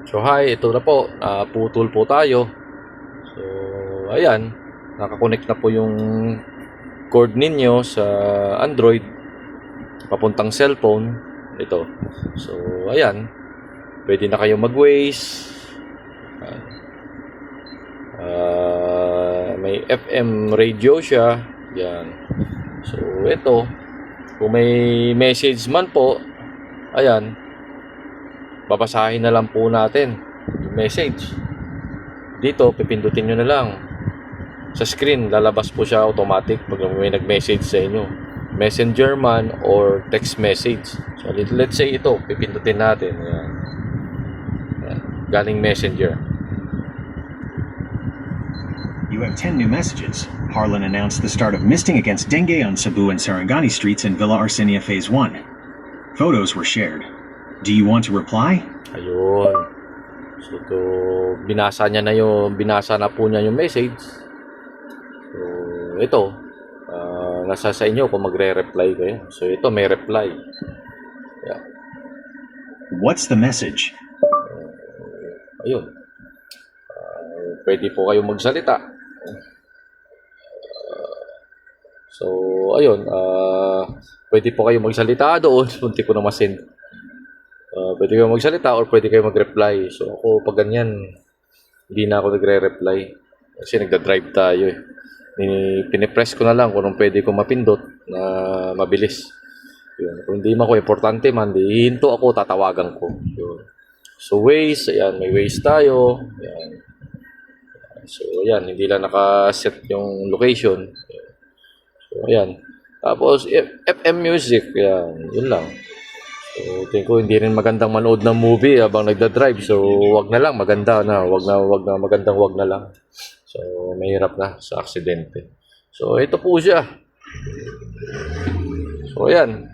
So hi, ito na po, putol po tayo. So ayan, nakakonect na po yung cord ninyo sa Android papuntang cellphone. Ito. So ayan, pwede na kayo mag-Waze. May FM radio siya. Yan. So ito, kung may message man po, ayan, babasahin na lang po natin yung message. Dito, pipindutin nyo na lang. Sa screen, lalabas po siya automatic pag may nag-message sa inyo. Messenger man or text message. So, let's say ito, pipindutin natin. Ayan. Ayan. Galing Messenger. You have 10 new messages. Harlan announced the start of misting against dengue on Cebu and Sarangani streets in Villa Arsinia Phase 1. Photos were shared. Do you want to reply? Ayun. So, binasa na po niya yung message. So, ito, nasa sa inyo kung magre-reply kayo. So, ito may reply. Yeah. What's the message? Ayun. Pwede po kayo magsalita. So, ayun. Pwede po kayo magsalita doon. Munti ko na masend. Pwede kayo magsalita or pwede kayo mag-reply. So, ako pag ganyan, hindi na ako nagre-reply. Kasi nagda-drive tayo eh. Pinipress ko na lang kung pwede ko mapindot na mabilis. Yun. Kung hindi man ko importante man, hihinto ako, tatawagan ko. Yun. So, Waze, ayan, may Waze tayo. Ayan. So, ayan, hindi lang nakaset yung location. So, ayan. Tapos, FM music, ayan, yun lang. So, tingin ko hindi rin magandang manood ng movie habang nagda-drive. So, wag na lang, maganda na. Wag na lang. So, mahirap na sa aksidente. So, ito po siya. So, ayan.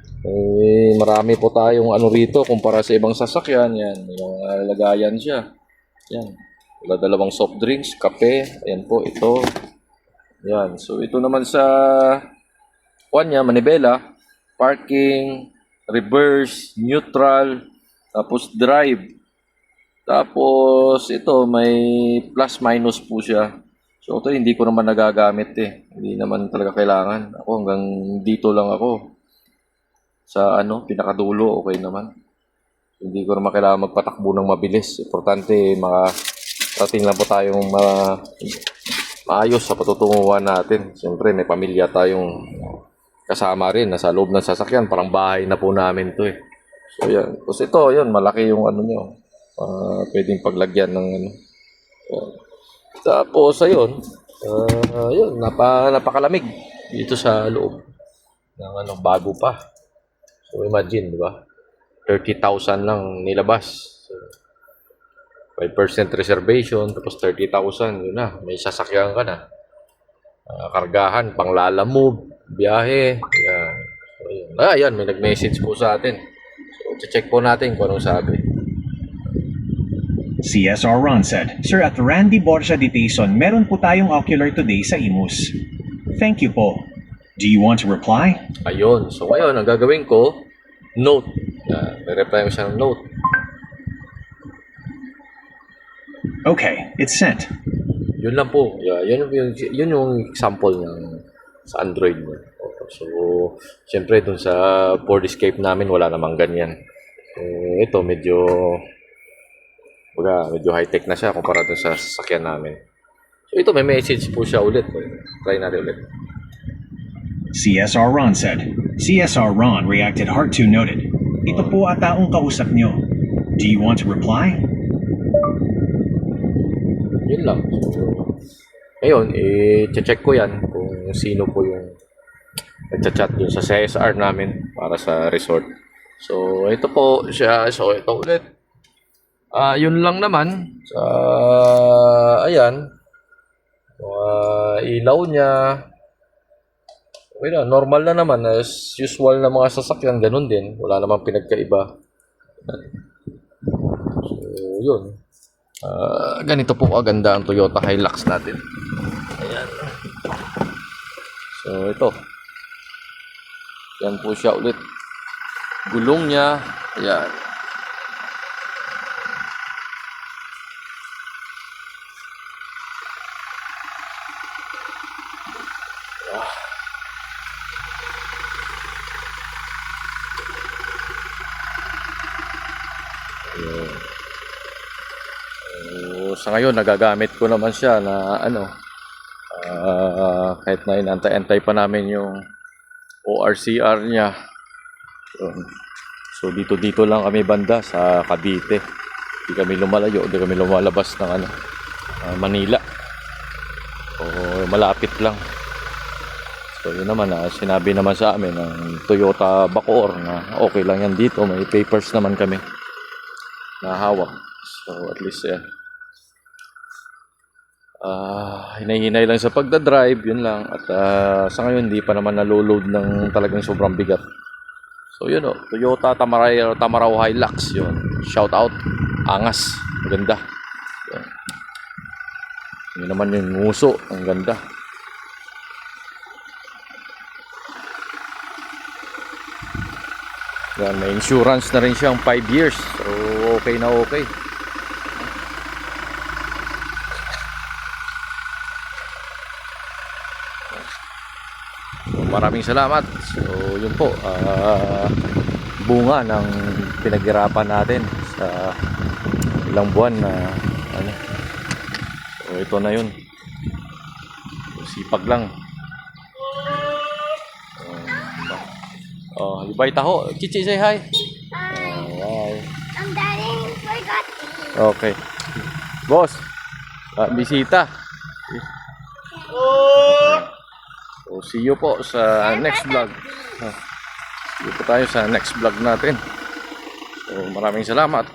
Marami po tayong ano rito kumpara sa ibang sasakyan. Yan, may mga lagayan siya. Yan. Wala dalawang soft drinks, kape. Ayan po, ito. Yan. So, ito naman sa niya, manibela, parking, reverse, neutral, tapos drive. Tapos ito may plus minus po siya. So ito hindi ko naman nagagamit eh. Hindi naman talaga kailangan. Ako hanggang dito lang ako. Sa pinakadulo okay naman. Hindi ko naman kailangan magpatakbo ng mabilis. Importante makarating lang po tayong maayos sa patutunguhan natin. Siyempre may pamilya tayong kasama rin, nasa loob ng sasakyan, parang bahay na po namin to eh. So yan, tapos ito, yun, malaki yung nyo, pwedeng paglagyan ng Tapos ayun, yun, napakalamig dito sa loob ng bago pa. So imagine, di ba? 30,000 lang nilabas. So, 5% reservation, tapos 30,000, yun na, may sasakyan ka na. Kargahan, panglalamove, biyahe. Yan. So, yun. Ayan, may nag-message po sa atin. So, check po natin kung anong sabi. CSR Ron said, Sir, at Randy Borja de Tayson, meron po tayong ocular today sa Imus. Thank you po. Do you want to reply? Ayun. So, ngayon, ang gagawin ko, note. May-reply mo siya ng note. Okay, it's sent. Yun lang po. Yun yung example ng sa Android mo. So, siyempre dun sa Ford Escape namin wala namang ganyan. Ito medyo high-tech na siya kumpara dun sa sasakyan namin. So, ito may message po siya ulit. Try natin ulit. CSR Ron said, CSR Ron reacted heart to noted. Ito po ataong kausap nyo. Do you want to reply? Yun lang. So, ngayon, i-check ko yan kung sino po yung nagchat-chat dun sa CSR namin para sa resort. So, ito po siya. So, ito ulit. Yun lang naman. Ayan. Ilaw niya. Okay na, normal na naman. As usual na mga sasakyan, ganun din. Wala namang pinagkaiba. So, yun. Ganito po kaganda ang Toyota Hilux natin. Ayan. So, ito. Yan po siya ulit. Gulong niya. Ayan. Yun. So, sa ngayon, nagagamit ko naman siya na kahit na inantay-antay pa namin yung ORCR niya. Yun. So dito lang kami banda sa Cavite. Hindi kami lumalayo, hindi kami lumalabas ng Manila. So malapit lang. So yun naman, sinabi naman sa amin ng Toyota Bacoor na okay lang yan dito, may papers naman kami na hawak. So at least hinay-hinay lang sa pagdadrive, yun lang. At sa ngayon hindi pa naman naloload ng talagang sobrang bigat. So yun Toyota Tamaraw Hilux yun. Shout out, angas, maganda. Yun naman yung nguso, ang ganda. Yan, may insurance na rin siyang 5 years. So okay na okay. Maraming salamat. So yun po, bunga ng pinaghirapan natin sa ilang buwan na so ito na yun. So, sipag lang. Ibay taho. Chichi, say hi. Hi. I'm dying. Forgot. Okay. Boss, bisita. So, see you po sa next vlog. See you po tayo sa next vlog natin. So, maraming salamat.